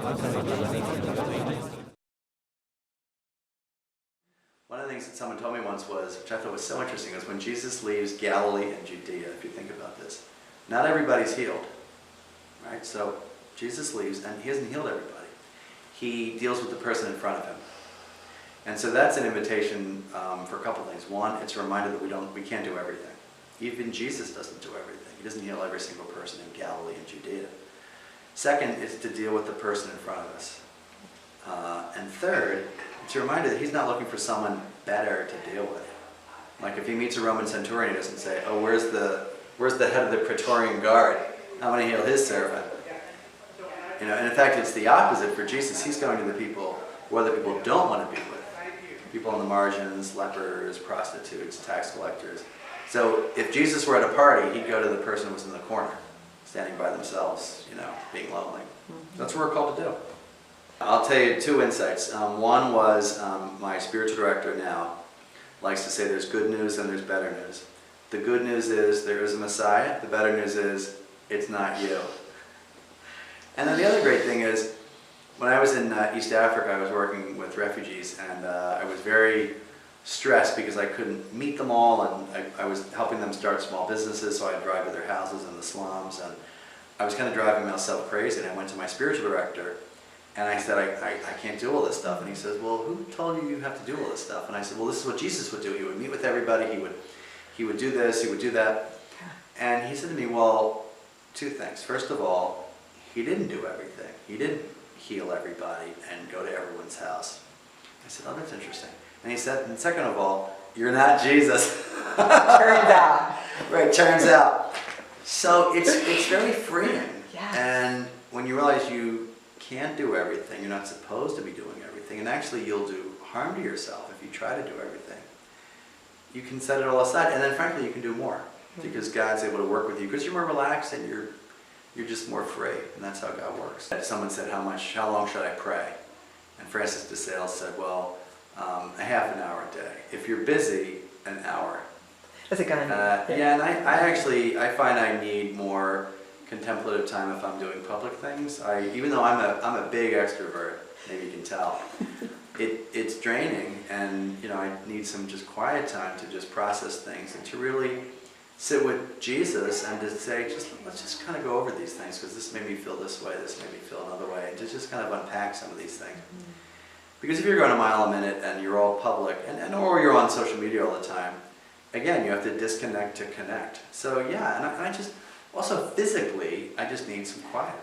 One of the things that someone told me once was, which I thought was so interesting, is when Jesus leaves Galilee and Judea, if you think about this, not everybody's healed, right? So Jesus leaves and he hasn't healed everybody. He deals with the person in front of him. And so that's an invitation for a couple things. One, it's a reminder that we can't do everything. Even Jesus doesn't do everything. He doesn't heal every single person in Galilee and Judea. Second is to deal with the person in front of us. And third, it's a reminder that he's not looking for someone better to deal with. Like if he meets a Roman centurion, he doesn't say, oh, where's the head of the Praetorian Guard? I'm going to heal his servant. You know, and in fact, it's the opposite for Jesus. He's going to the people who other people don't want to be with. People on the margins, lepers, prostitutes, tax collectors. So if Jesus were at a party, he'd go to the person who was in the corner, standing by themselves, you know, being lonely. That's what we're called to do. I'll tell you two insights. One was my spiritual director now likes to say there's good news and there's better news. The good news is there is a Messiah. The better news is it's not you. And then the other great thing is when I was in East Africa, I was working with refugees and I was very stressed because I couldn't meet them all, and I was helping them start small businesses, so I'd drive to their houses in the slums, and I was kind of driving myself crazy. And I went to my spiritual director and I said, I can't do all this stuff. And he says, well, who told you you have to do all this stuff? And I said, well, this is what Jesus would do. He would meet with everybody, he would do this, he would do that. And he said to me, well, two things. First of all, he didn't do everything. He didn't heal everybody and go to everyone's house. I said, oh, that's interesting. And he said, and second of all, you're not Jesus. Turns out. Right, turns out. So it's very freeing. Yes. And when you realize you can't do everything, you're not supposed to be doing everything, and actually you'll do harm to yourself if you try to do everything, you can set it all aside, and then frankly you can do more because God's able to work with you because you're more relaxed and you're just more free, and that's how God works. Someone said, how long should I pray? And Francis de Sales said, well, a half an hour a day. If you're busy, an hour. That's a gun. Yeah, and I find I need more contemplative time if I'm doing public things. Even though I'm a big extrovert, maybe you can tell, it's draining, and you know I need some just quiet time to just process things and to really sit with Jesus and to say, let's just kind of go over these things because this made me feel this way, this made me feel another way, and to just kind of unpack some of these things. Because if you're going a mile a minute and you're all public, or you're on social media all the time, again, you have to disconnect to connect. So yeah, and I just, also physically, I just need some quiet.